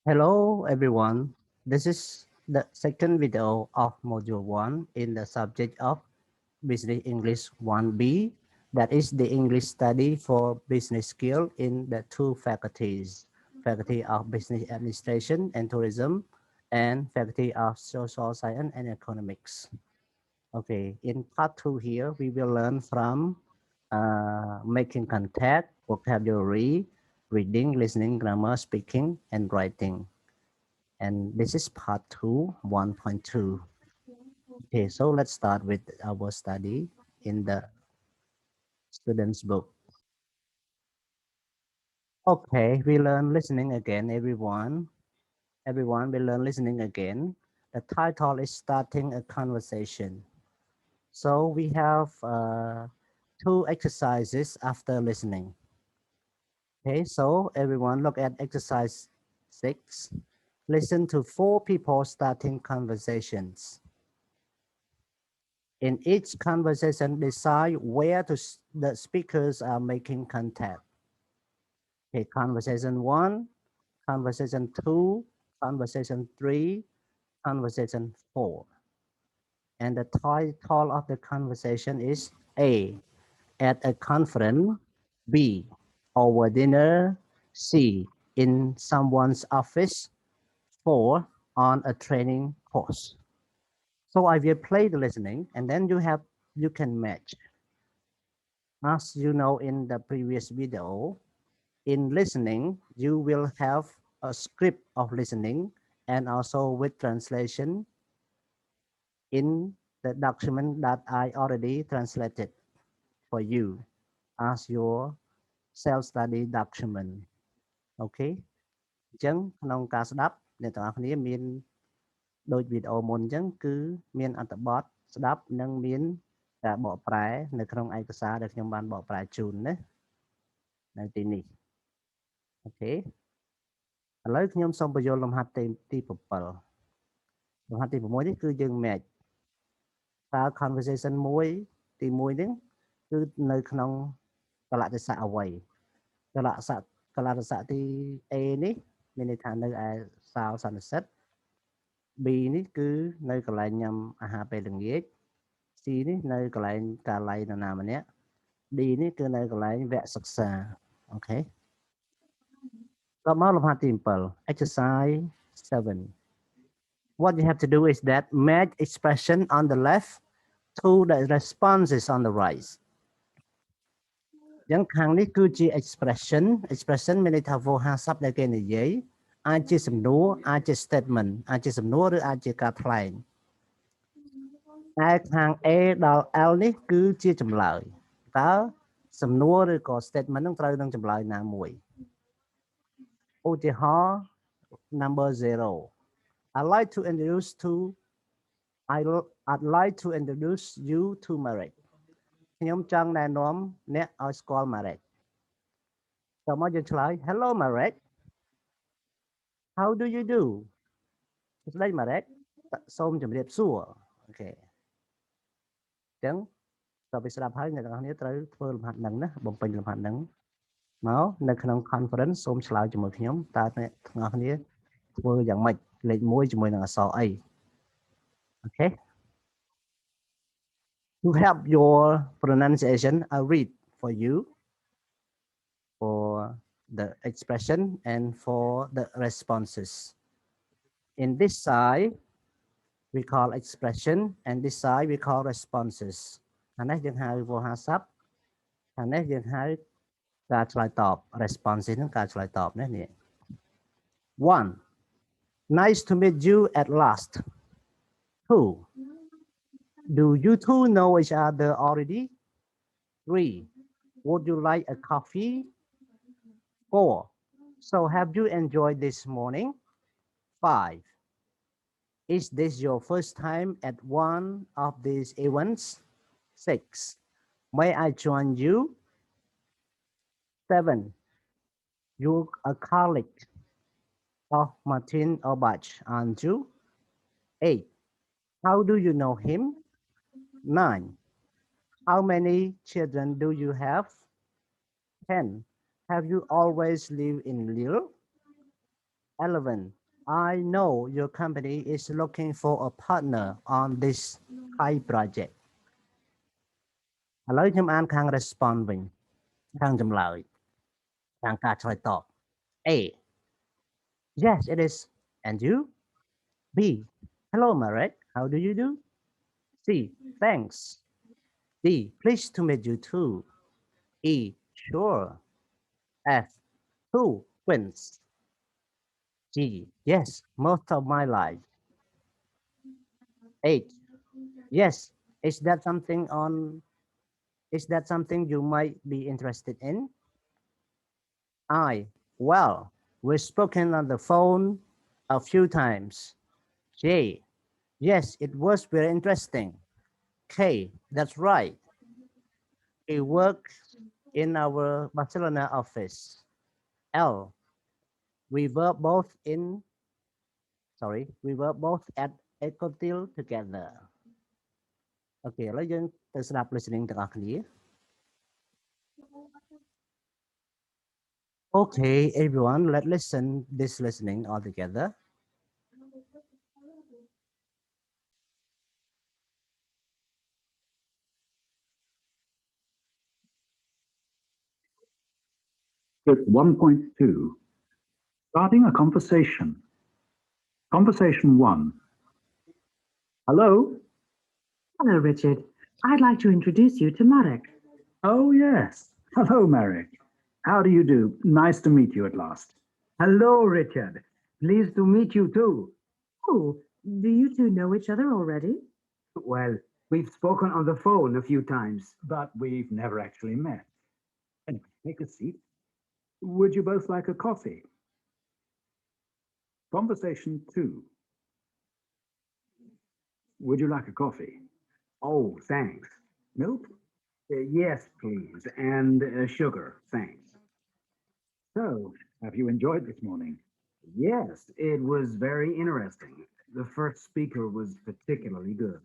Hello everyone. This is the second video of Module 1 in the subject of Business English 1B, that is the English study for business skill in the two faculties, Faculty of Business Administration and Tourism and Faculty of Social Science and Economics. Okay, in part 2 here, we will learn from making contact, vocabulary, reading, listening, grammar, speaking, and writing. And this is part 2, 1.2. Okay, so let's start with our study in the student's book. Okay, we learn listening again, everyone. Everyone, we learn listening again. The title is Starting a Conversation. So we have two exercises after listening. Okay, so everyone look at exercise 6. Listen to 4 people starting conversations. In each conversation, decide where the speakers are making contact. Okay, conversation 1, conversation 2, conversation 3, conversation 4. And the title of the conversation is A, at a conference, B, over dinner, C, in someone's office, 4, on a training course. So I will play the listening and then you can match. As you know in the previous video, in listening, you will have a script of listening and also with translation in the document that I already translated for you as your self-study document. Okay. អញ្ចឹងក្នុងការស្ដាប់អ្នកទាំងអស់គ្នាមានដូចវីដេអូមុនអញ្ចឹងគឺមានអត្ថបទស្ដាប់និងមានការបកប្រែនៅក្នុងឯកសារដែលខ្ញុំបានបកប្រែជូនណានៅទីនេះអូខេឥឡូវខ្ញុំសូមបញ្យល់លំហាត់ទី7លំហាត់ទី6នេះគឺយើង match តើ conversation 1ទី1នេះគឺនៅក្នុងកលៈទេសៈអ្វីកលៈទេសៈទី A នេះមានន័យថានៅឯសាលសន្និសីទ B នេះគឺនៅកន្លែងញ៉ាំអាហារពេលល្ងាច C នេះនៅកន្លែងកាល័យនរណាម្នាក់ D នេះគឺនៅកន្លែងវគ្គសិក្សាអូខេតមកលំហាត់ទី7 exercise 7 what you have to do is that match expression on the left to the responses on the right យ៉ាងខាងនេះគឺជា expression មានន័យថាវោហារស័ព្ទដែលគេនិយាយអាចជាសំណួរអាចជា statement អាចជាសំណួរឬអាចជាការថ្លែងតែខាង A ដល់ L នេះគឺជាចម្លើយតើសំណួរឬក៏ statement នឹងត្រូវនឹងចម្លើយណាមួយឧទាហរណ៍ number 0 I'd like to introduce you to Marek ខ្ញុំចង់ណែនាំអ្នកឲ្យស្គាល់ Marek តោះមកយើងឆ្លើយ Hello Marek How do you do សួស្តី Marek សូមជម្រាបសួរអូខេអញ្ចឹងតើពីស្ដាប់ហើយអ្នកទាំងអស់គ្នាត្រូវធ្វើលំហាត់ហ្នឹងណាបំពេញលំហាត់ហ្នឹងមកនៅក្នុង conference សូមឆ្លើយជាមួយខ្ញុំតើអ្នកទាំងអស់គ្នាធ្វើយ៉ាងម៉េចលេខ1ជាមួយនឹងអក្សរអី Okay to help your pronunciation I read for you for the expression and for the responses in this side we call expression and this side we call responses ខាងនេះយើងហៅវោហារស័ព្ទខាងនេះយើងហៅការឆ្លើយតប responses ហ្នឹងការឆ្លើយតបណានេះ 1 Nice to meet you at last 2 Do you two know each other already 3 Would you like a coffee 4 So have you enjoyed this morning 5 Is this your first time at one of these events 6 May I join you 7 You're a colleague of Martin Obach, aren't you 8 How do you know him 9 How many children do you have 10 Have you always lived in Lille 11. I know your company is looking for a partner on this Thai project. ឥឡូវខ្ញុំអានខាង response វិញខាងចម្លើយខាងការឆ្លើយតប A. Yes, it is. And you? B. Hello, Marek. How do you do? C. Thanks. D. Pleased to meet you too. E. Sure. F. Two twins. G. Yes, most of my life. 8. Yes, is that something you might be interested in? I. Well, we've spoken on the phone a few times. J. Yes, it was very interesting. K. That's right. He worked in our Barcelona office. L. We were both at Ecotil together. Okay, ឥឡូវយើងទៅស្ដាប់ listening ទាំងអស់គ្នា Okay, everyone, let's listen this listening all together. Script 1.2. Starting a conversation. Conversation 1. Hello? Hello, Richard. I'd like to introduce you to Marek. Oh, yes. Hello, Marek. How do you do? Nice to meet you at last. Hello, Richard. Pleased to meet you too. Oh, do you two know each other already? Well, we've spoken on the phone a few times. But we've never actually met. Anyway, take a seat. Would you both like a coffee? Conversation 2. Would you like a coffee? Oh, thanks. Milk? Yes, please. And sugar, thanks. So, have you enjoyed this morning? Yes, it was very interesting. The first speaker was particularly good.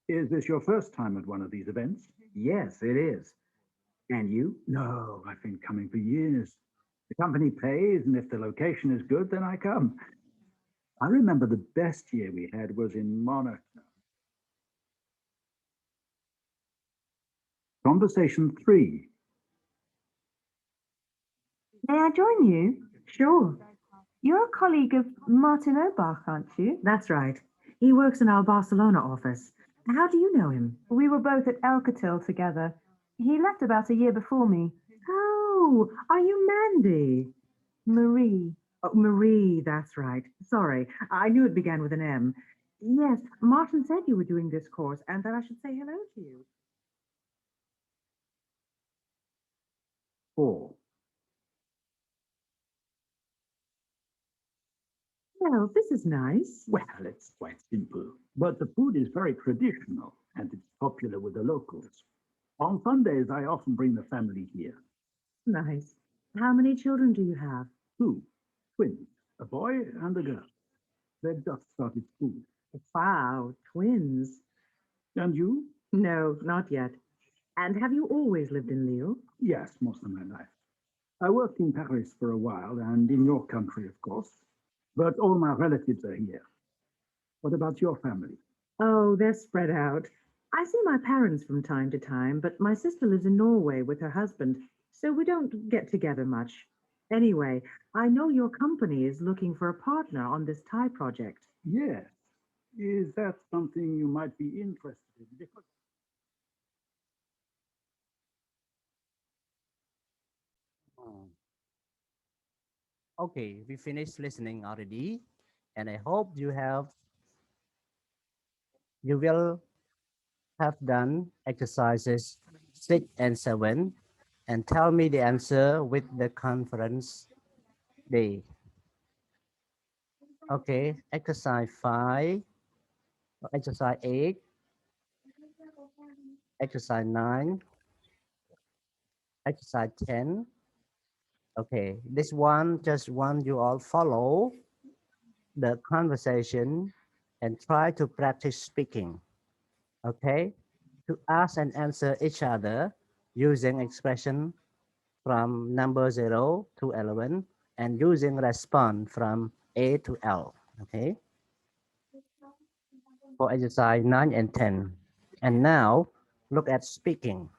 Is this your first time at one of these events? Yes, it is. And you? No, I've been coming for years. The company pays, and if the location is good, then I come. I remember the best year we had was in Monaco. Conversation 3. May I join you? Sure. You're a colleague of Martin Obach, aren't you? That's right. He works in our Barcelona office. How do you know him? We were both at Alcatel together. He left about a year before me. Oh, are you Mandy? Marie. Oh, Marie, that's right. Sorry, I knew it began with an M. Yes, Martin said you were doing this course and that I should say hello to you. 4. Well, this is nice. Well, it's quite simple, but the food is very traditional and it's popular with the locals. On Sundays, I often bring the family here. Nice. How many children do you have? 2 twins, a boy and a girl. They've just started school. Wow, twins. And you? No, not yet. And have you always lived in Lille? Yes, most of my life. I worked in Paris for a while and in your country, of course, but all my relatives are here. What about your family? Oh, they're spread out. I see my parents from time to time, but my sister lives in Norway with her husband, so we don't get together much. Anyway, I know your company is looking for a partner on this Thai project. Yes. Is that something you might be interested in? Because Okay, we finished listening already, and I hope you will have done exercises 6 and 7 and tell me the answer with the conference day. Okay, exercise 5, exercise 8, exercise 9, exercise 10. Okay, this one just want you all follow the conversation and try to practice speaking. Okay, to ask and answer each other using expression from number 0 to 11 and using response from A to L. Okay. For exercise 9 and 10. And now look at speaking.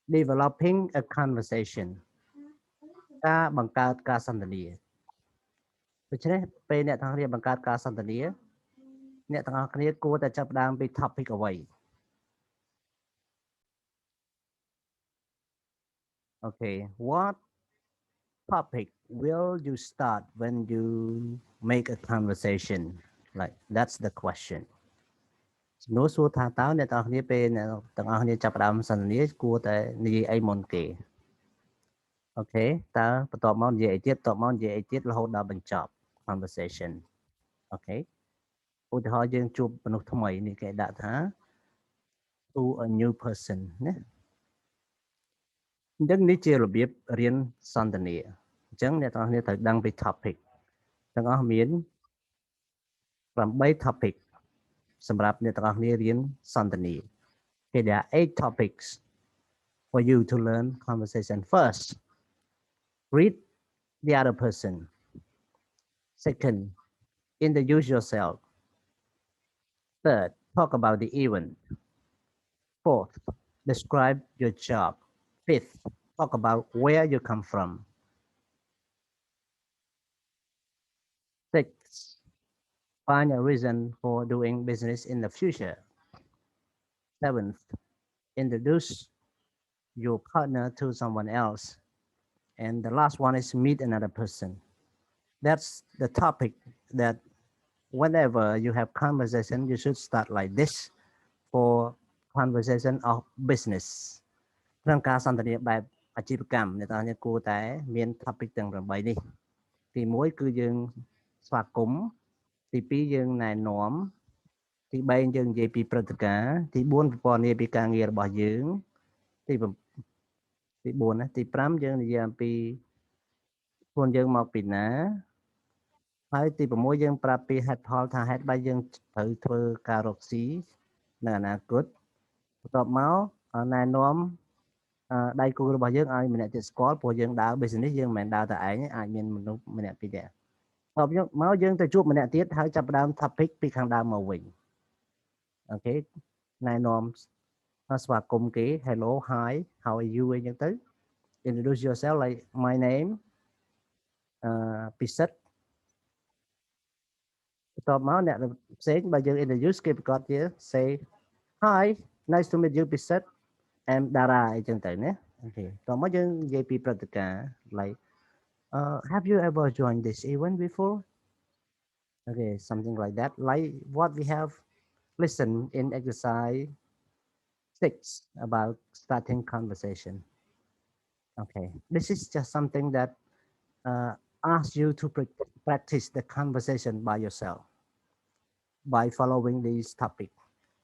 Developing a conversation ការបង្កើតការសន្ទនាដូច្នេះពេលអ្នកទាំងអស់គ្នាបង្កើតការសន្ទនាអ្នកទាំងអស់គ្នាគួរតែចាប់ផ្ដើមពី topic អ្វី Okay, what topic will you start when you make a conversation? Like that's the question. សំណួរសួរថាតើអ្នកទាំងអស់គ្នាពេលអ្នកទាំងអស់គ្នាចាប់ផ្ដើមសន្ទនាគួរតែនិយាយអីមុនគេអូខេតើបន្ទាប់មកនិយាយអីទៀតបន្ទាប់មកនិយាយអីទៀតរហូតដល់បញ្ចប់ conversation អូខេឧទាហរណ៍យើងជួបមនុស្សថ្មីនេះគេដាក់ថា to a new person ណាអញ្ចឹងនេះជារបៀបរៀនសន្ទនាអញ្ចឹងអ្នកទាំងអស់គ្នាត្រូវដឹងពី topic ទាំងអស់មាន8 topic សម្រាប់អ្នកទាំងអស់គ្នារៀនសន្ទនា Okay, there are 8 topics for you to learn conversation. First, read the other person. Second, introduce yourself. Third, talk about the event. Fourth, describe your job. Fifth, talk about where you come from. Sixth, find a reason for doing business in the future. Seventh, introduce your partner to someone else. And the last one is meet another person. That's the topic that whenever you have conversation, you should start like this for conversation of business. ក្នុងការសន្ទនាបែបអាជីវកម្មអ្នកទាំងអស់គ្នាគួរតែមាន topic ទាំង8នេះទី1គឺយើងស្វាគមន៍ទី2យើងណែនាំទី3យើងនិយាយពីព្រឹត្តិការណ៍ទី4ប្រព័ន្ធនាពីការងាររបស់យើងទី4ណាទី5យើងនិយាយអំពីខ្លួនយើងមកពីណាហើយទី6យើងប្រាប់ពីហេតុផលថាហេតុបែបយើងត្រូវធ្វើការរកស៊ីនៅអនាគតបន្ទាប់មកណែនាំដៃគូរបស់យើងឲ្យម្នាក់ទៀតស្គាល់ព្រោះយើងដើរ business យើងមិនមែនដើរតែឯងអាចមានមនុស្សម្នាក់ពីរនាក់បន្ទាប់មកយើងទៅជួបម្នាក់ទៀតហើយចាប់ផ្ដើម topic ពីខាងដើមមកវិញអូខេណែនាំស្វាគមន៍គេ hello hi how are you អីចឹងទៅ introduce yourself like my name ពិសិដ្ឋបន្ទាប់មកអ្នកផ្សេងបើយើង introduce គេប្រកាសជា say hi nice to meet you ពិសិដ្ឋ I'm Dara អីចឹងទៅណាអូខេបន្ទាប់មកយើងនិយាយពីព្រឹត្តិការណ៍ like have you ever joined this event before okay something like that like what we have listened in exercise 6 about starting conversation okay this is just something that asks you to practice the conversation by yourself by following this topic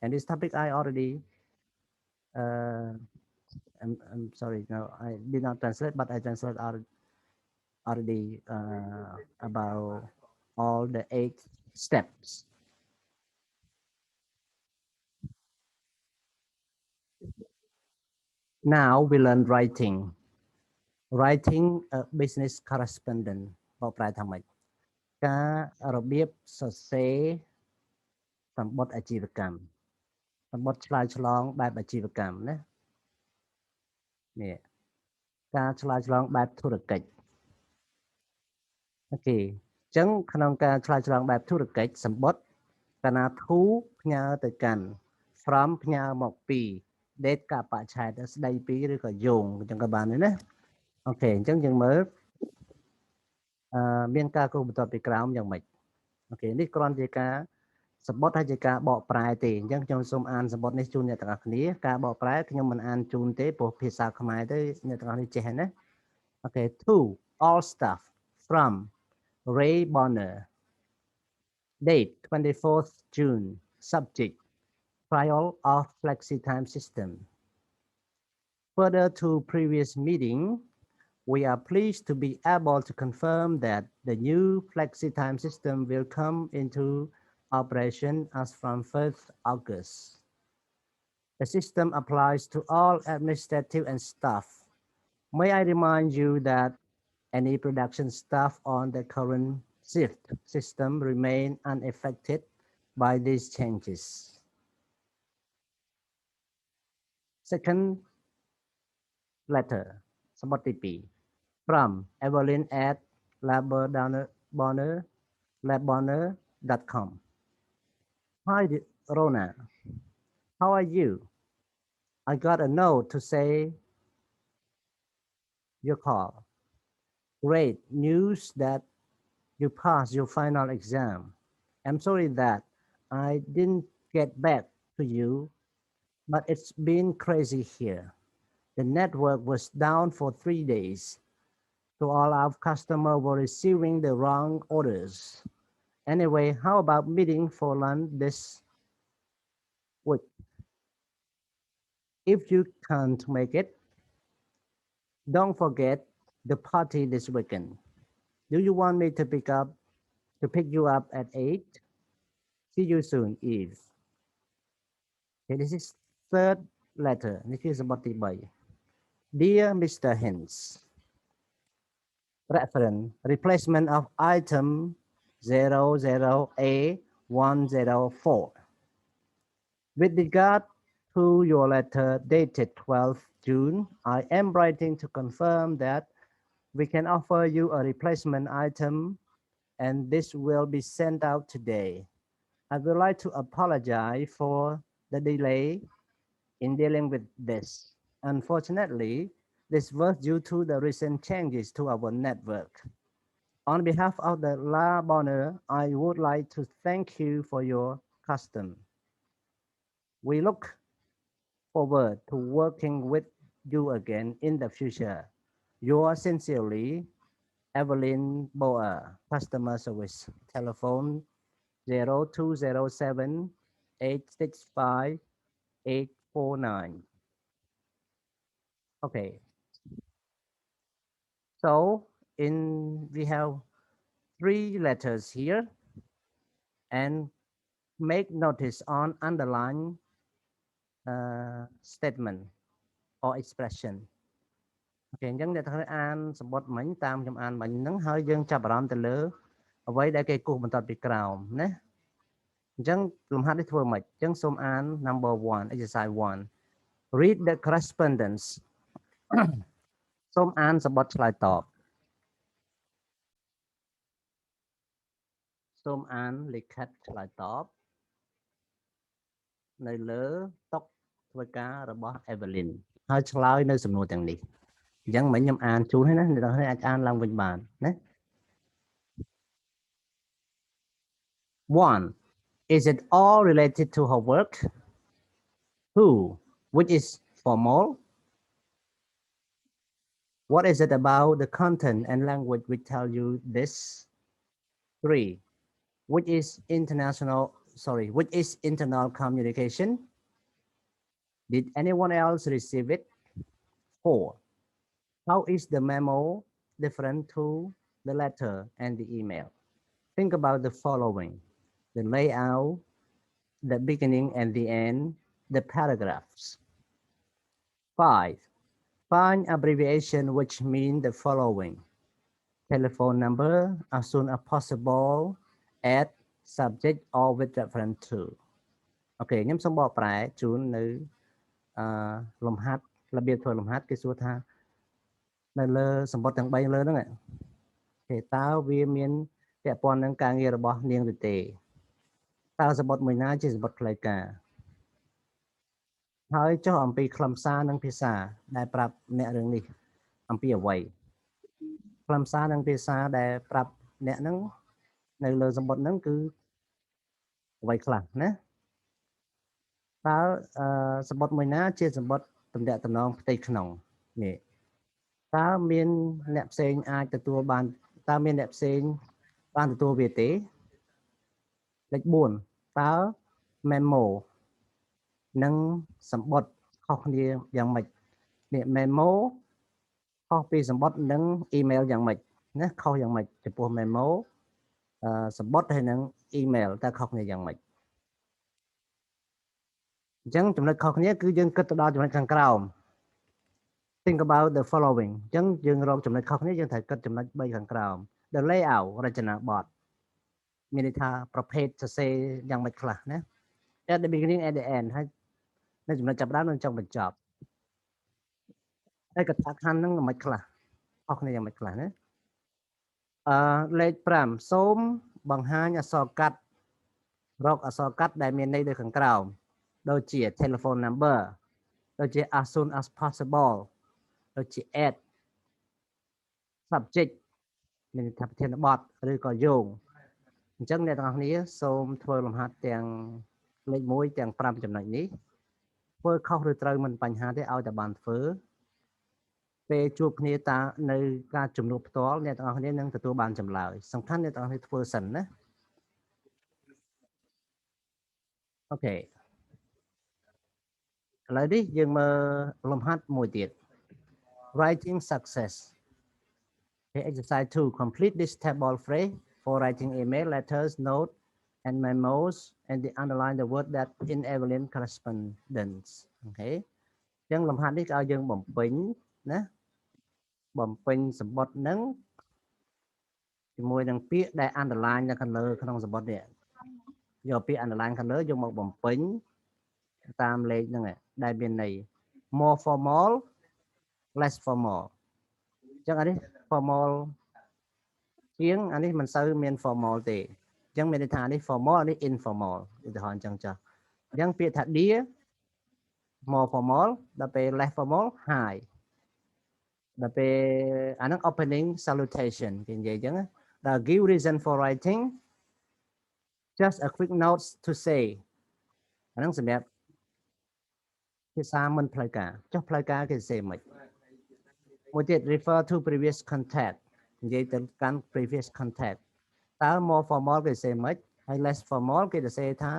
and this topic I already I'm sorry no I did not translate but I translate already about all the 8 steps now we learn writing a business correspondent បកប្រែថាម៉េចការរបៀបសរសេរសម្បត្តិអាជីវកម្មសម្បត្តិឆ្លើយឆ្លងបែបអាជីវកម្មណានេះការឆ្លើយឆ្លងបែបធុរកិច្ចអូខេអញ្ចឹងក្នុងការឆ្លើយឆ្លងបែបធុរកិច្ចសម្បត្តិកាលណា to ផ្ញើទៅកាន់ from ផ្ញើមកពី date កបច្ឆេទស្ដីពីឬក៏យោងអញ្ចឹងក៏បានដែរណាអូខេអញ្ចឹងយើងមើលមានការគូបន្ទាប់ពីក្រោមយ៉ាងម៉េចអូខេនេះគ្រាន់ជាការសម្បត្តិហើយជាការបកប្រែទេអញ្ចឹងខ្ញុំសូមអានសម្បត្តិនេះជូនអ្នកទាំងអស់គ្នាការបកប្រែខ្ញុំមិនអានជូនទេព្រោះភាសាខ្មែរទៅអ្នកទាំងអស់គ្នាចេះហើយណាអូខេ to all staff from Ray Bonner date 24th June subject trial of flexi time system further to previous meeting we are pleased to be able to confirm that the new flexi time system will come into operation as from 1st August. The system applies to all administrative and staff. May I remind you that any production staff on the current shift system remain unaffected by these changes. Second letter, Sabot TP, from Evelyn at labborner.com. Hi, Rona. How are you? I got a note to say your call. Great news that you passed your final exam. I'm sorry that I didn't get back to you, but it's been crazy here. The network was down for 3 days, so all our customers were receiving the wrong orders. Anyway, how about meeting for lunch this week? If you can't make it, don't forget the party this weekend. Do you want me to pick you up at 8? See you soon, Eve. Okay, this is third letter. This is about the boy. Dear Mr. Hens, reference replacement of item 00A104. With regard to your letter dated 12th June, I am writing to confirm that we can offer you a replacement item and this will be sent out today. I would like to apologize for the delay in dealing with this. Unfortunately, this was due to the recent changes to our network. On behalf of the La Bonheur, I would like to thank you for your custom. We look forward to working with you again in the future. Yours sincerely, Evelyn Boer, Customer Service, telephone 0207 865 849. Okay, so we have 3 letters here and make notice on underline statement or expression. អូខេអញ្ចឹងអ្នកត្រូវអានសម្បត្តិមិញតាមខ្ញុំអានមិញហ្នឹងហើយយើងចាប់អារម្មណ៍ទៅលើអ្វីដែលគេគូសបន្ទាត់ពីក្រោមណាអញ្ចឹងលំហាត់នេះធ្វើម៉េចអញ្ចឹងសូមអាន number 1 exercise 1 read the correspondence សូមអានសម្បត្តិឆ្លើយតបសូមអានលិខិតឆ្លើយតបនៅលើតុធ្វើការរបស់ Evelyn ហើយឆ្លើយនៅសំណួរទាំងនេះអញ្ចឹងមិញខ្ញុំអានជូនហើយណាអ្នកនរអាចអានឡើងវិញបានណា 1. Is it all related to her work? 2. Which is formal? What is it about the content and language which tell you this? 3. Which is internal communication? Did anyone else receive it? 4. How is the memo different to the letter and the email? Think about the following: the layout, the beginning and the end, the paragraphs. 5. Find abbreviation which mean the following: telephone number as soon as possible, at subject or with reference to. អូខេខ្ញុំសូមបកប្រែជូននៅលំហាត់របៀបធ្វើលំហាត់គេសួរថានៅលើសម្បត្តិទាំង3លើហ្នឹងគេតើវាមានពាក់ព័ន្ធនឹងការងាររបស់នាងឬទេតើសម្បត្តិមួយណាជាសម្បត្តិផ្លូវការហើយចុះអំពីខ្លឹមសារនិងភាសាដែលប្រាប់អ្នករឿងនេះអំពីអ្វីខ្លឹមសារនិងភាសាដែលប្រាប់អ្នកហ្នឹងនៅលើសម្បត្តិហ្នឹងគឺអ្វីខ្លះណាតើសម្បត្តិមួយណាជាសម្បត្តិទំនាក់ទំនងផ្ទៃក្នុងនេះតើមានអ្នកផ្សេងអាចទទួលបានតើមានអ្នកផ្សេងបានទទួលវាទេលេខ4តើ memo និងសម្បត្តិខុសគ្នាយ៉ាងម៉េចនេះ memo ខុសពីសម្បត្តិនិង email យ៉ាងម៉េចណាខុសយ៉ាងម៉េចចំពោះ memo សម្បត្តិហើយនិង email តើខុសគ្នាយ៉ាងម៉េចអញ្ចឹងចំណុចខុសគ្នាគឺយើងគិតទៅដល់ចំណុចខាងក្រោម think about the following អញ្ចឹងយើងរកចំណុចខុសគ្នាយើងត្រូវគិតចំណុច3ខាងក្រោម the layout រចនាបថ មានន័យថាប្រភេទសរសេរយ៉ាងម៉េចខ្លះណា at the beginning at the end ហើយនៅចំណុចចាប់ផ្ដើមនិងចុងបញ្ចប់ហើយកថាខណ្ឌហ្នឹងយ៉ាងម៉េចខ្លះអស់គ្នាយ៉ាងម៉េចខ្លះណាលេខ5សូមបង្ហាញអក្សរកាត់រកអក្សរកាត់ដែលមានន័យដូចខាងក្រោមដូចជា telephone number ដូចជា as soon as possible ដូចជា add subject មានន័យថាប្រធានបទឬក៏យោងអញ្ចឹងអ្នកទាំងអស់គ្នាសូមធ្វើលំហាត់ទាំងលេខ1ទាំង5ចំណុចនេះធ្វើខុសឬត្រូវមិនបញ្ហាទេឲ្យតែបានធ្វើពេលជួបគ្នាតានៅការជំនួបផ្ទាល់អ្នកទាំងអស់គ្នានឹងទទួលបានចម្លើយសំខាន់អ្នកទាំងអស់គ្នាធ្វើសិនណាអូខេឥឡូវនេះយើងមើលលំហាត់មួយទៀត writing success okay, exercise 2 complete this table phrase for writing email letters note and memos and the underline the word that in equivalent correspondence អូខេអញ្ចឹងលំហាត់នេះឲ្យយើងបំពេញណាបំពេញសម្បត្តិហ្នឹងជាមួយនឹងពាក្យដែល underline នៅខាងលើក្នុងសម្បត្តិនេះយកពាក្យ underline ខាងលើយកមកបំពេញតាមលេខហ្នឹងដែលមានន័យ more formal less formal អញ្ចឹងអានេះ formal ជាងអានេះមិនសូវមាន formal ទេអញ្ចឹងមានន័យថានេះ formal អានេះ informal ឧទាហរណ៍អញ្ចឹងចាស់អញ្ចឹងពាក្យថា dear more formal ដល់ពេល less formal hi ដល់ពេលអាហ្នឹង opening salutation គេនិយាយអញ្ចឹងដល់ give reason for writing just a quick notes to say អាហ្នឹងសម្រាប់ភាសាមិនផ្លូវការចុះផ្លូវការគេសរសេរមិនមួយទៀត refer to previous contact និយាយទៅកាន់ previous contact តើ more formal គេសរសេរមិនហើយ less formal គេសរសេរថា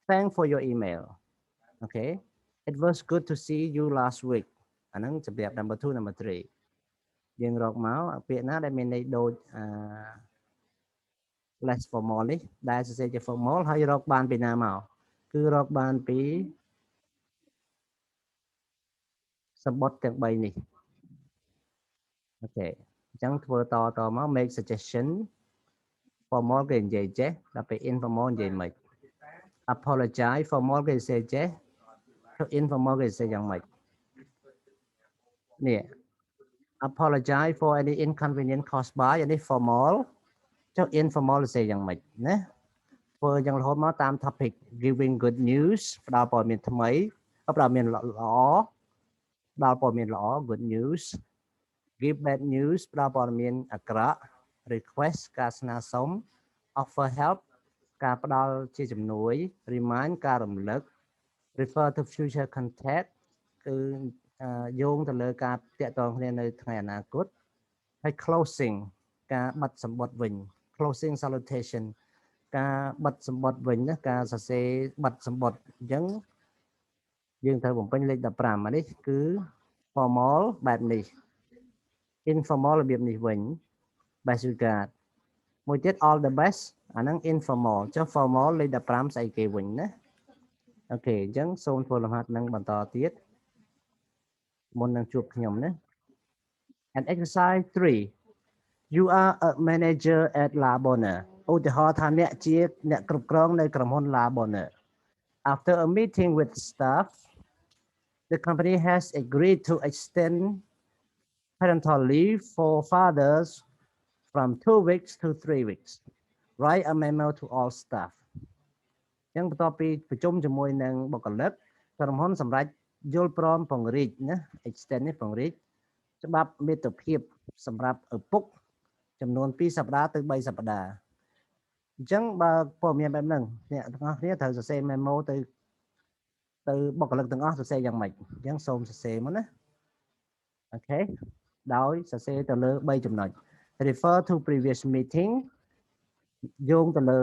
thank for your email okay it was good to see you last week អាហ្នឹងសម្រាប់ number 2 number 3យើងរកមកពាក្យណាដែលមានន័យដូចless formal នេះដែលសរសេរជា formal ហើយរកបានពីណាមកគឺរកបានពីសម្បត្តិទាំង3នេះអូខេអញ្ចឹងធ្វើតមក make suggestion formal គេនិយាយចេះដល់ពេល informal និយាយមិន apologize formal គេសរសេរចេះ informal គេសរសេរយ៉ាងម៉េចនេះ apologize for any inconvenience caused by អានេះ formal ចុះ informal សរសេរយ៉ាងម៉េចណាធ្វើយ៉ាងរហូតមកតាម topic giving good news ផ្ដល់ព័ត៌មានថ្មីផ្ដល់ព័ត៌មានល្អផ្ដល់ព័ត៌មានល្អ good news give bad news ផ្ដល់ព័ត៌មានអាក្រក់ request ការស្នើសុំ offer help ការផ្ដល់ជាជំនួយ remind ការរំលឹក refer to future contact គឺយោងទៅលើការតាក់ទងគ្នានៅថ្ងៃអនាគតហើយ closing ការបិទសម្បត្តិវិញ closing salutation ការបិទសម្បត្តិវិញណាការសរសេរបិទសម្បត្តិអញ្ចឹងយើងត្រូវបំពេញលេខ15អានេះគឺ formal បែបនេះ informal របៀបនេះវិញ best regard មួយទៀត all the best អាហ្នឹង informal ចុះ formal លេខ15ស្អីគេវិញណាអូខេអញ្ចឹងសូមធ្វើលំហាត់នឹងបន្តទៀតមុននឹងជួបខ្ញុំណា and exercise 3 you are a manager at La Bonheur ឧទាហរណ៍ថាអ្នកជាអ្នកគ្រប់គ្រងនៅក្រុមហ៊ុន La Bonheur after a meeting with staff the company has agreed to extend parental leave for fathers from 2 weeks to 3 weeks write a memo to all staff អញ្ចឹងបន្ទាប់ពីប្រជុំជាមួយនឹងបុគ្គលិកក្រុមហ៊ុនសម្រាប់យល់ព្រមពង្រីកណា extend នេះពង្រីកច្បាប់មាតុភាពសម្រាប់ឪពុកចំនួន2សប្តាហ៍ទៅ3សប្តាហ៍អញ្ចឹងបើព័ត៌មានបែបហ្នឹងអ្នកទាំងអស់គ្នាត្រូវសរសេរ memo ទៅបុគ្គលិកទាំងអស់សរសេរយ៉ាងម៉េចអញ្ចឹងសូមសរសេរមកណាអូខេដោយសរសេរទៅលើ3ចំណុច refer to previous meeting យោងទៅលើ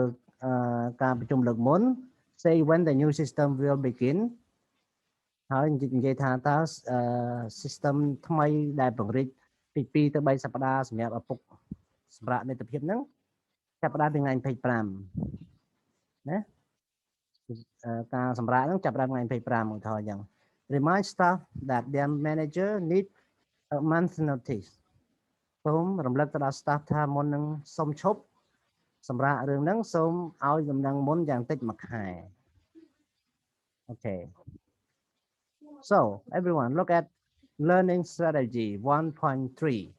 ការប្រជុំលើកមុន say when the new system will begin ហើយនិយាយថាតើ system ថ្មីដែលពង្រីកពី2ទៅ3សប្តាហ៍សម្រាប់ឪពុកសម្រាប់មិត្តភាពហ្នឹងចាប់ផ្ដើមពីថ្ងៃ25ណាការសម្រាប់ហ្នឹងចាប់ផ្ដើមថ្ងៃ25ឧទាហរណ៍អញ្ចឹង remind staff that their manager need a month notice សូមរំលឹកទៅដល់ staff ថាមុននឹងសុំឈប់ សម្រាប់រឿងហ្នឹងសូមឲ្យដំណឹងមុនយ៉ាងតិចមួយខែ Okay. So everyone look at learning strategy 1.3.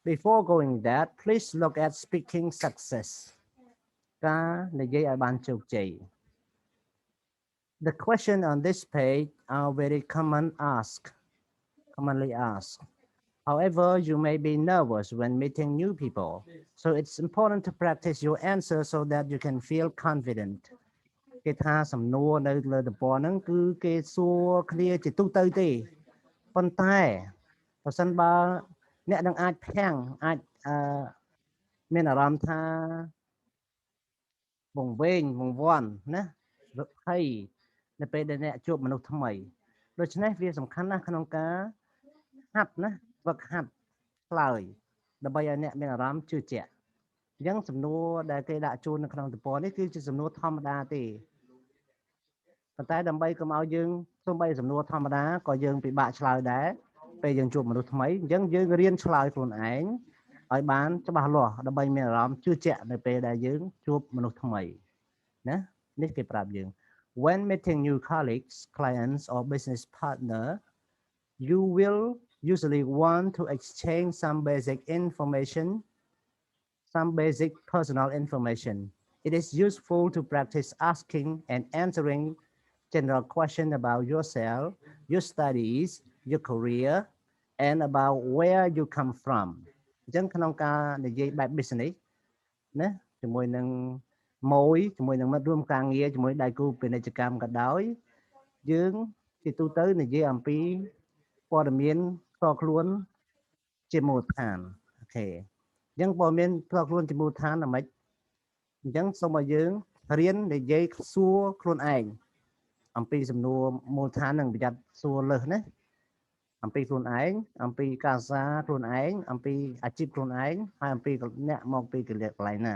Before going that, please look at speaking success. ការនិយាយឲ្យបានជោគជ័យ The question on this page are very commonly asked. However, you may be nervous when meeting new people, so it's important to practice your answer so that you can feel confident. គេថាសំណួរនៅលើតំព័ន្ធហ្នឹងគឺគេសួរគ្នាជាទូទៅទេប៉ុន្តែបើសិនបើអ្នកនឹងអាចភាំងអាចមានអារម្មណ៍ថាវង្វេងវង្វាន់ណារកភ័យនៅពេលដែលអ្នកជួបមនុស្សថ្មីដូច្នេះវាសំខាន់ណាស់ក្នុងការហាត់ណាវឹកហាត់ឆ្លើយដើម្បីឲ្យអ្នកមានអារម្មណ៍ជឿជាក់អញ្ចឹងសំណួរដែលគេដាក់ជូននៅក្នុងតំព័ន្ធនេះគឺជាសំណួរធម្មតាទេប៉ុន្តែដើម្បីកុំឲ្យយើងសូម្បីសំណួរធម្មតាក៏យើងពិបាកឆ្លើយដែរពេលយើងជួបមនុស្សថ្មីអញ្ចឹងយើងរៀនឆ្លើយខ្លួនឯងឲ្យបានច្បាស់លាស់ដើម្បីមានអារម្មណ៍ជឿជាក់នៅពេលដែលយើងជួបមនុស្សថ្មីណានេះគេប្រាប់យើង When meeting new colleagues, clients or business partner, you will usually want to exchange some basic personal information. It is useful to practice asking and answering general questions about yourself, your studies, your career, and about where you come from. អញ្ចឹងក្នុងការនិយាយបែប business ណាជាមួយនឹងជាមួយនឹងមិត្តរួមការងារជាមួយដៃគូពាណិជ្ជកម្មក៏ដោយយើងជាទូទៅនិយាយអំពីព័ត៌មានផ្ទាល់ខ្លួនជាមូលដ្ឋានអូខេអញ្ចឹងព័ត៌មានផ្ទាល់ខ្លួនជាមូលដ្ឋានអាម៉េចអញ្ចឹងសូមឲ្យយើងរៀននិយាយសួរខ្លួនឯងអំពីសំណួរមូលដ្ឋាននិងប្រយ័ត្នសួរលើសណាអំពីខ្លួនឯងអំពីការសិក្សាខ្លួនឯងអំពីអាជីពខ្លួនឯងហើយអំពីអ្នកមកពីកន្លែងណា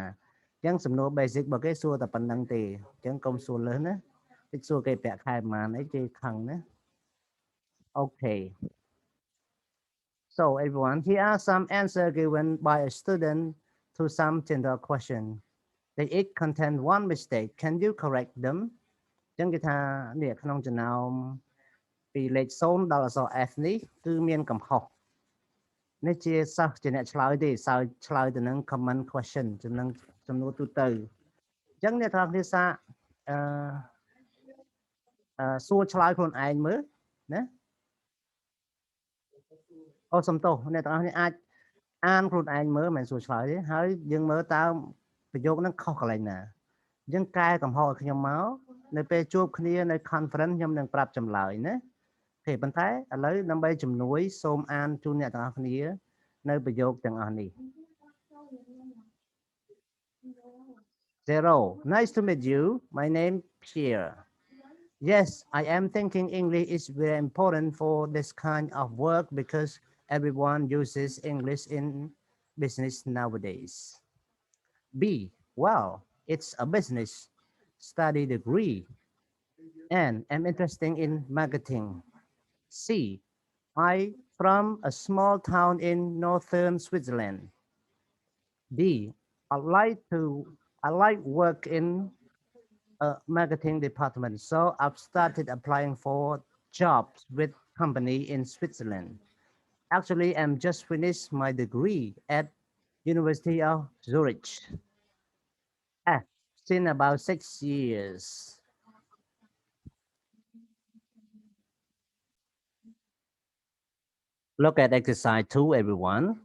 អញ្ចឹងសំណួរ basic របស់គេសួរតែប៉ុណ្្នឹងទេអញ្ចឹងកុំសួរលើសណាតិចសួរគេប្រាក់ខែប្រហែលអីគេខឹងណា Okay. So everyone, here are some answers given by a student to some general question. They each contain one mistake. Can you correct them? អញ្ចឹងគេថានេះក្នុងចំណោមពីលេខ0ដល់អក្សរ F នេះគឺមានកំហុសនេះជាសិស្សជាអ្នកឆ្លើយទេសើឆ្លើយទៅនឹង common question ចំណងសំណួរទូទៅអញ្ចឹងអ្នកទាំងអស់គ្នាសាកសួរឆ្លើយខ្លួនឯងមើលណាអូសំទោសអ្នកទាំងអស់គ្នាអាចអានខ្លួនឯងមើលមិនសួរឆ្លើយទេហើយយើងមើលតើប្រយោគហ្នឹងខុសកន្លែងណាអញ្ចឹងកែកំហុសឲ្យខ្ញុំមកនៅពេលជួបគ្នានៅ conference ខ្ញុំនឹងប្រាប់ចម្លើយណាទេប៉ុន្តែឥឡូវដើម្បីជំនួយសូមអានជូនអ្នកទាំងអស់គ្នានៅប្រយោគទាំងអស់នេះ Zero. Nice to meet you. My name Pierre. Yes, I am thinking English is very important for this kind of work because everyone uses English in business nowadays. B. Well, it's a business study degree and I'm interested in marketing. C. I from a small town in northern Switzerland. D. I like work in a marketing department, so I've started applying for jobs with company in Switzerland. Actually, I'm just finished my degree at University of Zurich. I've seen about 6 years. Look at exercise 2, everyone.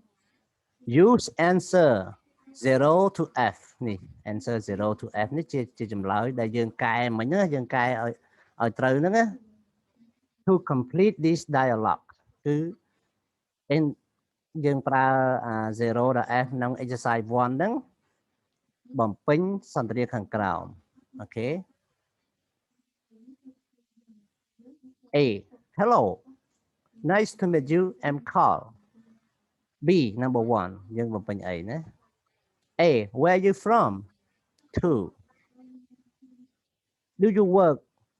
Use answer 0 to F នេះ answer 0 to F នេះជាចម្លើយដែលយើងកែមិញណាយើងកែឲ្យត្រូវហ្នឹងណា To complete this dialogue គឺយើងប្រើ0ដល់ F ក្នុង exercise 1ហ្នឹងបំពេញសន្ទនាខាងក្រោមអូខេ A Hello Nice to meet you I'm Carl B number 1យើងបំពេញអីណា A where are you from 2 Do you work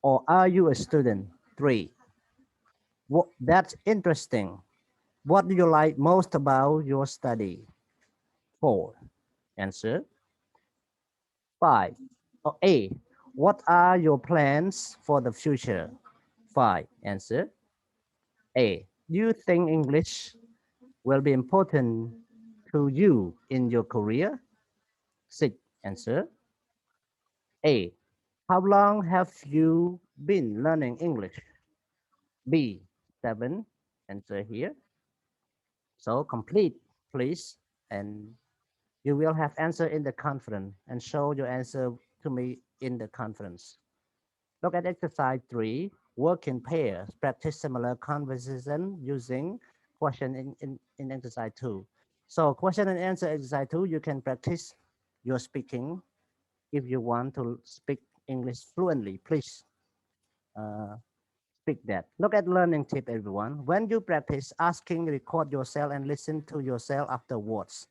or are you a student 3 That's interesting What do you like most about your study 4 Answer 5. A. What are your plans for the future? 5. Answer. A. Do you think English will be important to you in your career? 6. Answer. A. How long have you been learning English? B. 7. Answer here. So complete, please. And you will have answer in the conference and show your answer to me in the conference. Look at exercise 3. Work in pairs. Practice similar conversation using question in exercise 2. So question and answer exercise 2, you can practice your speaking. If you want to speak English fluently, please speak that. Look at learning tip, everyone. When you practice asking, record yourself and listen to yourself afterwards.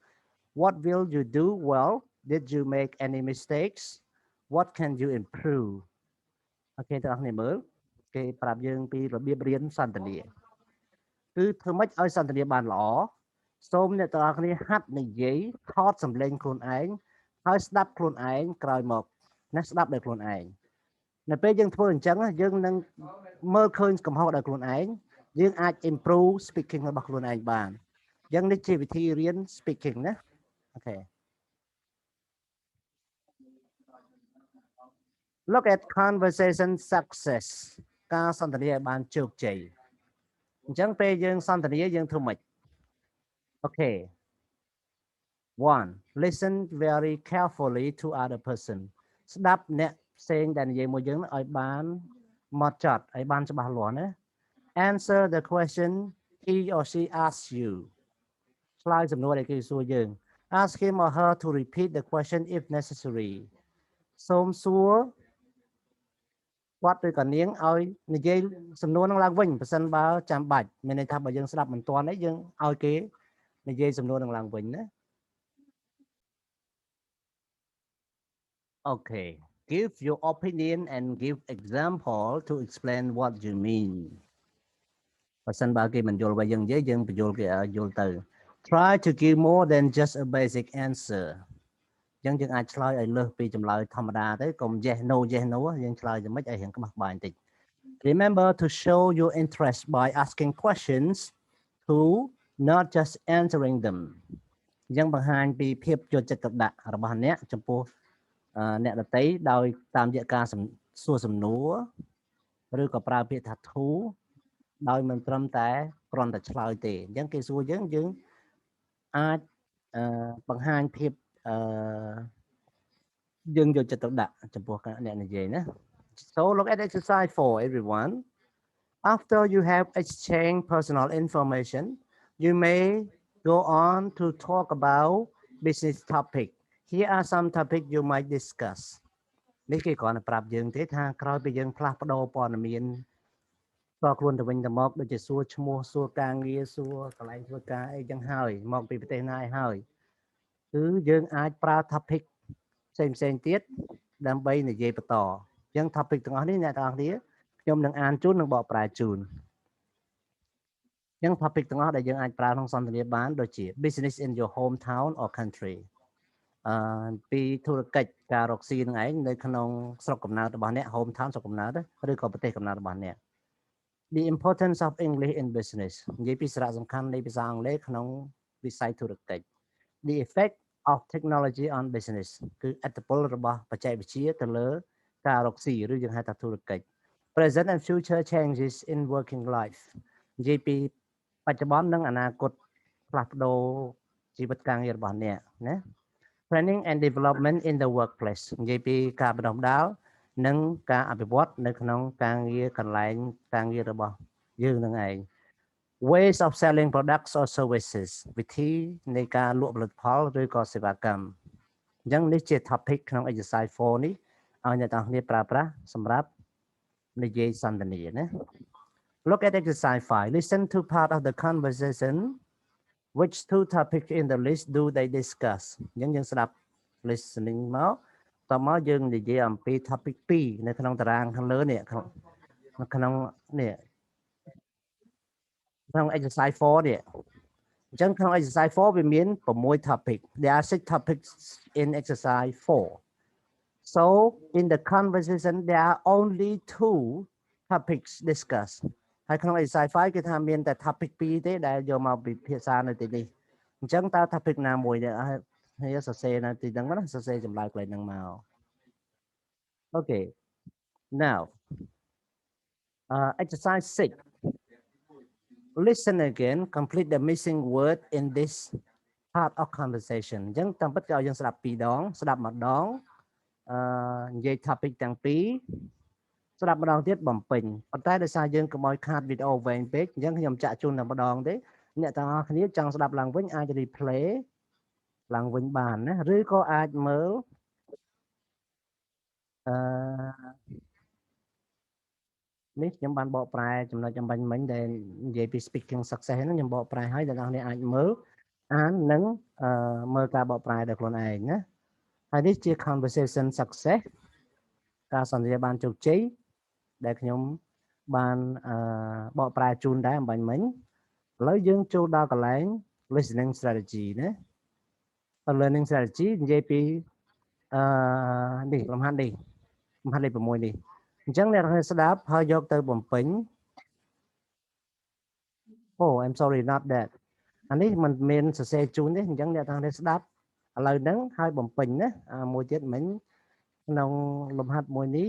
What will you do well? Did you make any mistakes? What can you improve? អូខេទាំងអស់គ្នាមើលគេប្រាប់យើងពីរបៀបរៀនសន្ទនាគឺធ្វើម៉េចឲ្យសន្ទនាបានល្អសូមអ្នកទាំងអស់គ្នាហាត់និយាយថតសម្លេងខ្លួនឯងហើយស្ដាប់ខ្លួនឯងក្រោយមកណាស្ដាប់ដោយខ្លួនឯងនៅពេលយើងធ្វើអញ្ចឹងយើងនឹងមើលឃើញកំហុសដោយខ្លួនឯងយើងអាច improve speaking របស់ខ្លួនឯងបានអញ្ចឹងនេះជាវិធីរៀន speaking ណាអូខេ Look at conversation success ការសន្ទនាឲ្យបានជោគជ័យអញ្ចឹងពេលយើងសន្ទនាយើងធ្វើម៉េចអូខេ 1 listen very carefully to other person ស្ដាប់អ្នកផ្សេងដែលនិយាយមួយយើងឲ្យបានម៉ត់ចត់ឲ្យបានច្បាស់លាស់ណា answer the question he or she asks you ឆ្លើយសំណួរដែលគេសួរយើង ask him or her to repeat the question if necessary សូមសួរគាត់ឬក៏នាងឲ្យនិយាយសំណួរនឹងឡើងវិញប្រសិនបើចាំបាច់មានន័យថាបើយើងស្ដាប់មិនទាន់ទេយើងឲ្យគេនិយាយសំណួរនឹងឡើងវិញណា Okay give your opinion and give example to explain what you mean បើសិនបើគេមិនយល់អ្វីយើងនិយាយយើងបញ្យល់គេឲ្យយល់ទៅ try to give more than just a basic answer អញ្ចឹងយើងអាចឆ្លើយឲ្យលើសពីចម្លើយធម្មតាទៅកុំ yes no យើងឆ្លើយយ៉ាងម៉េចឲ្យរៀងក្បោះក្បាយបន្តិច Remember to show your interest by asking questions to not just answering them អញ្ចឹងបង្ហាញពីភាពយកចិត្តទុកដាក់របស់អ្នកចំពោះអ្នកដទៃដោយតាមរយៈការសួរសំណួរឬក៏ប្រើពាក្យថា to ដោយមិនត្រឹមតែគ្រាន់តែឆ្លើយទេអញ្ចឹងគេសួរយើងអាចបង្ហាញភាពយើងយកចិត្តទុកដាក់ចំពោះអ្នកនិយាយណា So look at exercise 4 everyone after you have exchanged personal information you may go on to talk about business topic here are some topics you might discuss នេះគេគ្រាន់តែប្រាប់យើងទេថាក្រោយពីយើងផ្លាស់ប្ដូរព័ត៌មានតខ្លួនទៅវិញទៅមកដូចជាសួរឈ្មោះសួរការងារសួរកន្លែងធ្វើការអីចឹងហើយមកពីប្រទេសណាឯហើយគឺយើងអាចប្រើ topic ផ្សេងទៀតដើម្បីនិយាយបន្តអញ្ចឹង topic ទាំងអស់នេះអ្នកទាំងអស់គ្នាខ្ញុំនឹងអានជូននិងបកប្រែជូនអញ្ចឹង topic ទាំងអស់ដែលយើងអាចប្រើក្នុងសន្ទនាបានដូចជា business in your hometown or country ពីធុរកិច្ចការរកស៊ីនឹងឯងនៅក្នុងស្រុកកំណើតរបស់អ្នក hometown ស្រុកកំណើតឬក៏ប្រទេសកំណើតរបស់អ្នក The importance of English in business និយាយពីសារៈសំខាន់នៃភាសាអង់គ្លេសក្នុងវិស័យធុរកិច្ច The effect of technology on business គឺឥទ្ធិពលរបស់បច្ចេកវិទ្យាទៅលើការរកស៊ីឬយើងហៅថាធុរកិច្ច Present and future changes in working life និយាយពីបច្ចុប្បន្ននិងអនាគតផ្លាស់ប្ដូរជីវិតការងាររបស់អ្នកណា Training and development in the workplace និយាយពីការបណ្ដុះបណ្ដាលនិងការអភិវឌ្ឍនៅក្នុងការងារកន្លែងការងាររបស់យើងនឹងឯង Ways of selling products or services វិធីនៃការលក់ផលិតផលឬក៏សេវាកម្មអញ្ចឹងនេះជា topic ក្នុង exercise 4 នេះឲ្យអ្នកទាំងគ្នាប្រើប្រាស់សម្រាប់និយាយសន្ទនាណា Look at exercise 5 listen to part of the conversation which two topics in the list do they discuss អញ្ចឹងយើងស្ដាប់ listening មកតមកយើងនិយាយអំពី topic 2នៅក្នុងតារាងខាងលើនេះក្នុងនេះក្នុង exercise 4 នេះអញ្ចឹងក្នុង exercise 4 វាមាន6 topic there are 6 topics in exercise 4 So in the conversation, there are only two topics discussed. ហើយក្នុង exercise 5គឺថាមានតែ topic 2ទេដែលយកមកពិភាក្សានៅទីនេះអញ្ចឹងតើ topic ណាមួយដែលហើយសរសេរនៅទីហ្នឹងណាសរសេរចម្លើយកន្លែងហ្នឹងមក Okay now exercise 6 listen again complete the missing word in this part of conversation អញ្ចឹងតាមពិតគេឲ្យយើងស្ដាប់2ដងស្ដាប់ម្ដងនិយាយ topic ទាំងពីរស្ដាប់ម្ដងទៀតបំពេញប៉ុន្តែដោយសារយើងកុំឲ្យខាតវីដេអូវែងពេកអញ្ចឹងខ្ញុំចាក់ជូនតែម្ដងទេអ្នកទាំងអស់គ្នាចង់ស្ដាប់ឡើងវិញអាច replay ឡើងវិញបានណាឬក៏អាចមើលនេះខ្ញុំបានបកប្រែចំណុចអំបញ្ញមិញដែលនិយាយពី speaking success ហ្នឹងខ្ញុំបកប្រែឲ្យអ្នកនរគ្នាអាចមើលអាននិងមើលការបកប្រែដោយខ្លួនឯងណាហើយនេះជា conversation success ការសន្ទនាបានជោគជ័យដែលខ្ញុំបានបកប្រែជូនដែរអំបញ្ញមិញឥឡូវយើងចូលដល់កន្លែង listening strategy ណា learning strategy និយាយពីនេះលំហាត់នេះលំហាត់លេខ6នេះអញ្ចឹងអ្នកនរគ្នាស្ដាប់ហើយយកទៅបំពេញ Oh I'm sorry not that អានេះมันមានសរសេរជូនទេអញ្ចឹងអ្នកនរគ្នាស្ដាប់ឥឡូវហ្នឹងហើយបំពេញណាមួយទៀតមិញក្នុងលំហាត់មួយនេះ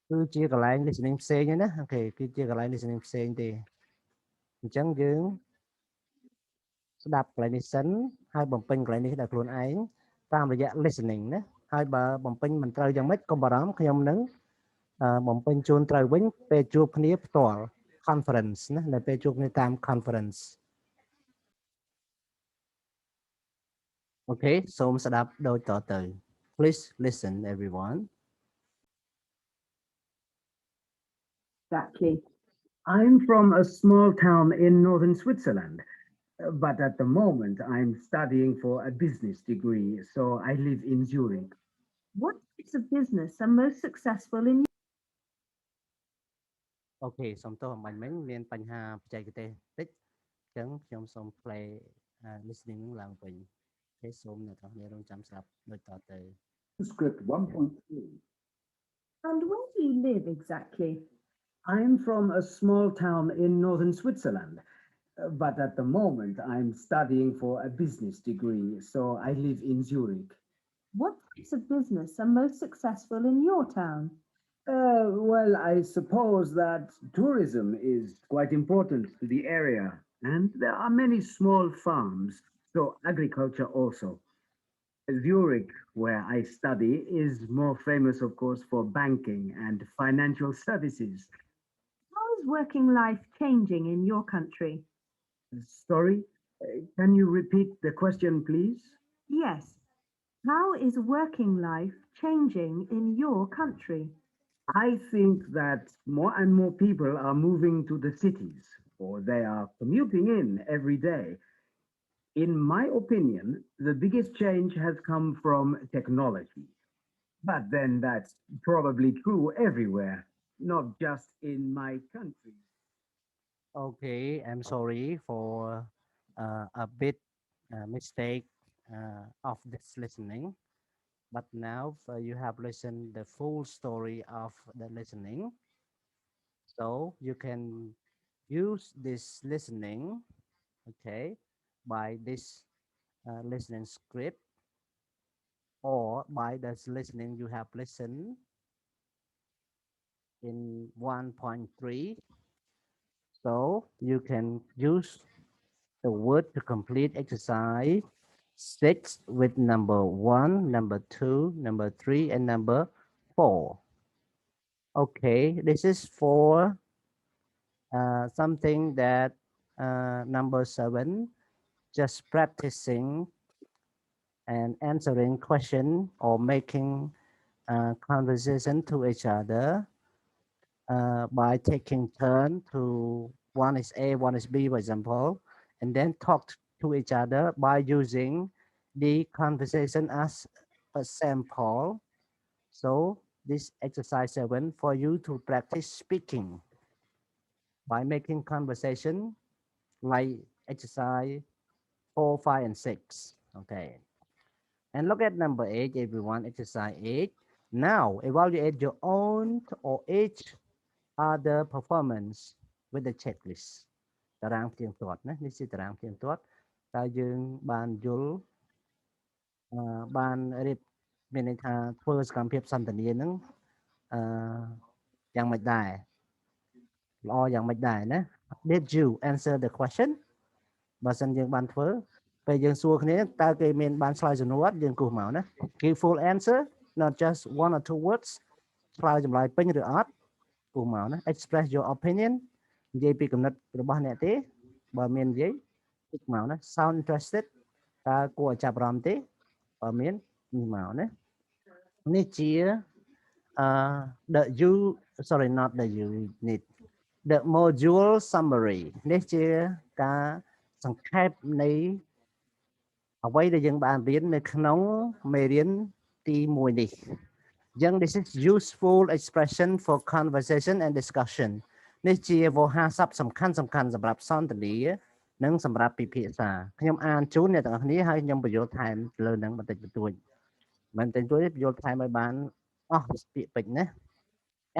គឺជាកន្លែង listening ផ្សេងណាអូខេគឺជាកន្លែង listening ផ្សេងទេអញ្ចឹងយើងស្ដាប់កន្លែងនេះសិនហើយបំពេញកន្លែងនេះដោយខ្លួនឯងតាមរយៈ listening ណាហើយបើបំពេញមិនត្រូវយ៉ាងម៉េចកុំបារម្ភខ្ញុំនឹងបំពេញជូនត្រូវវិញពេលជួបគ្នាផ្ទាល់ conference ណានៅពេលជួបគ្នាតាម conference អូខេសូមស្ដាប់ដូចតទៅ Please listen everyone Exactly. I'm from a small town in northern Switzerland, but at the moment I'm studying for a business degree, so I live in Zurich. What types of business are most successful in អូខេសូមទោសអំបញ្ញមិញមានបញ្ហាបច្ចេកទេសតិចអញ្ចឹងខ្ញុំសូម play listening ឡើងវិញទេសូមអ្នកទាំងគ្នារងចាំស្ដាប់ដូចតទៅ Script 1.3. And where do you live exactly? I'm from a small town in northern Switzerland, but at the moment I'm studying for a business degree, so I live in Zurich. What types of business are most successful in your town? Well, I suppose that tourism is quite important to the area, and there are many small farms, so agriculture also. Zurich, where I study, is more famous, of course, for banking and financial services. How is working life changing in your country? Sorry, can you repeat the question, please? Yes. How is working life changing in your country? I think that more and more people are moving to the cities, or they are commuting in every day. In my opinion, the biggest change has come from technology. But then that's probably true everywhere, not just in my country. Okay I'm sorry for a bit mistake of this listening but now you have listened the full story of the listening so you can use this listening okay by this listening script or by this listening you have listened in 1.3 so you can use the word to complete exercise 6 with number 1, number 2, number 3, and number 4. Okay, this is for something that number 7, just practicing and answering question or making conversation to each other by taking turn to one is A, one is B, for example, and then talk to each other by using the conversation as a sample. So this exercise 7 for you to practice speaking by making conversation like exercise 4, 5, and 6. Okay. And look at number 8, everyone, exercise 8. Now, evaluate your own or each other performance with the checklist តារាងផ្ទៀងផ្ទាត់ណានេះជាតារាងផ្ទៀងផ្ទាត់តើយើងបានយល់បានរៀបមានន័យថាធ្វើសកម្មភាពសន្ទនានឹងយ៉ាងម៉េចដែរល្អយ៉ាងម៉េចដែរណា Did you answer the question បើសិនយើងបានធ្វើពេលយើងសួរគ្នាតើគេមានបានឆ្លើយសំណួរអត់យើងគូសមកណា Give full answer not just one or two words ឆ្លើយចម្លើយពេញឬអត់គូសមកណា Express your opinion និយាយពីគំនិតរបស់អ្នកទេបើមាននិយាយគូសមកណា Sound interested តើគួរឲ្យចាប់អារម្មណ៍ទេបើមាននេះមកណានេះជា the you sorry not the unit the module summary នេះជាការសង្ខេបនៃអ្វីដែលយើងបានរៀននៅក្នុងមេរៀនទី1នេះអញ្ចឹង this is useful expression for conversation and discussion នេះជាវោហារស័ព្ទសំខាន់សម្រាប់សន្ទនានិងសម្រាប់ពិភាក្សាខ្ញុំអានជូនអ្នកទាំងអស់គ្នាហើយខ្ញុំបញ្យល់ថែមលើនឹងបន្តិចបន្តួចមិនតែជួយបញ្យល់ថែមឲ្យបានអស់ពាក្យពេចន៍ណា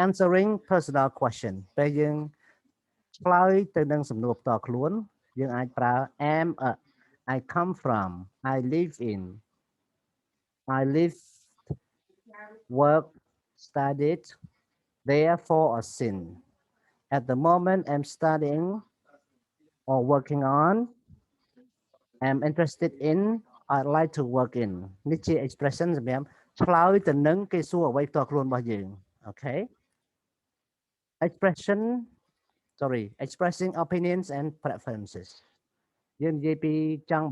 answering personal question ពេលយើងឆ្លើយទៅនឹងសំណួរផ្ទាល់ខ្លួនយើងអាចប្រើ am a I come from I live in I live work studied therefore a sin at the moment I'm studying or working on I'm interested in I'd like to work in នេះជា expression សម្រាប់ឆ្លើយទៅនឹងគេសួរអ្វីផ្ទាល់ខ្លួនរបស់យើង okay expressing opinions and preferences យើងនិយាយពីចង់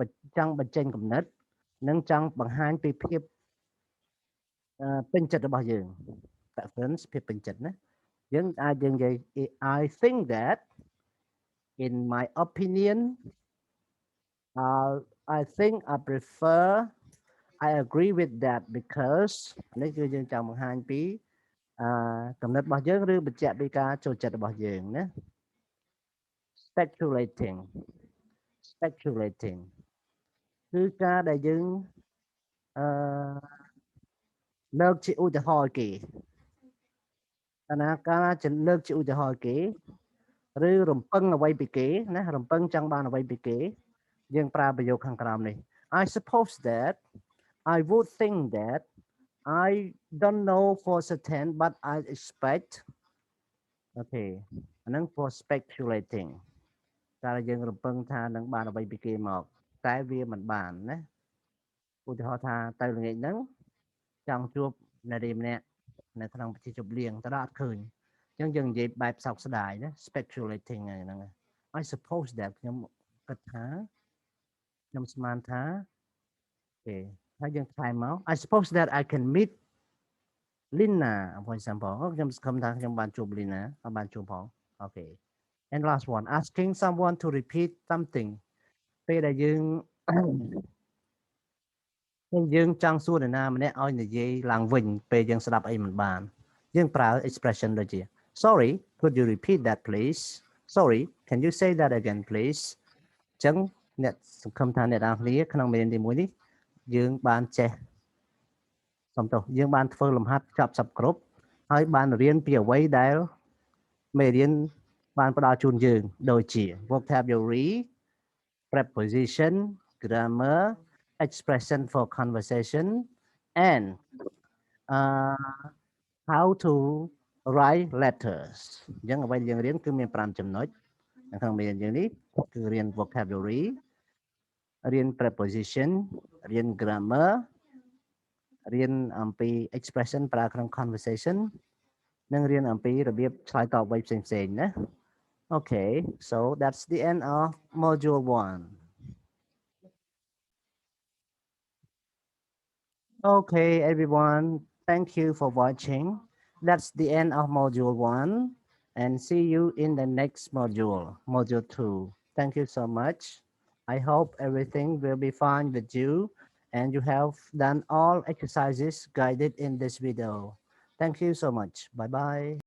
បញ្ចេញគំនិតនិងចង់បង្ហាញពីភាពពេញចិត្តរបស់យើង preference ភាពពេញចិត្តណាយើងអាចយើងនិយាយ I think that in my opinion I think I prefer I agree with that because នេះគឺយើងចង់បង្ហាញពីគំនិតរបស់យើងឬបញ្ជាក់ពីការចូលចិត្តរបស់យើងណា speculating គឺការដែលយើងលើកជាឧទាហរណ៍គេកាលណាលើកជាឧទាហរណ៍គេឬរំពឹងអ្វីពីគេណារំពឹងចង់បានអ្វីពីគេយើងប្រើប្រយោគខាងក្រោមនេះ I suppose that I would think that I don't know for certain but I expect okay អាហ្នឹង for speculating តែយើងរំពឹងថានឹងបានអ្វីពីគេមកតែវាមិនបានណាឧទាហរណ៍ថាទៅល្ងាចហ្នឹងចង់ជួបនារីម្នាក់នៅក្នុងពិធីជប់លៀងតែដល់អត់ឃើញអញ្ចឹងយើងនិយាយបែបសោកស្ដាយណា speculating ហ្នឹង I suppose that ខ្ញុំគិតថាខ្ញុំស្មានថាអូហើយយើងថែមមក I suppose that I can meet Lina for example ខ្ញុំសង្ឃឹមថាខ្ញុំបានជួប Lina បានជួបផងអូខេ and last one asking someone to repeat something ពេលដែលយើងចង់សួរនរណាម្នាក់ឲ្យនិយាយឡើងវិញពេលយើងស្ដាប់អីមិនបានយើងប្រើ expression ដូចជា sorry could you repeat that please sorry can you say that again please អញ្ចឹងអ្នកសង្ឃឹមថាអ្នកនរគ្នាក្នុងមេរៀនទី1នេះយើងបានចេះសំទោសយើងបានធ្វើលំហាត់ចប់សពគ្រប់ហើយបានរៀនពីអ្វីដែលមេរៀនបានផ្ដល់ជូនយើងដូចជា vocabulary preposition grammar expression for conversation and how to write letters អញ្ចឹងអ្វីយើងរៀនគឺមាន5ចំណុចនៅក្នុងមេរៀនយើងនេះគឺរៀន vocabulary រៀន preposition រៀន grammar រៀនអំពី expression ប្រើក្នុង conversation និងរៀនអំពីរបៀបឆ្លើយតបអ្វីផ្សេងៗណា Okay so that's the end of module 1 Okay everyone thank you for watching that's the end of module 1 and see you in the next module 2 thank you so much I hope everything will be fine with you and you have done all exercises guided in this video. Thank you so much. Bye-bye.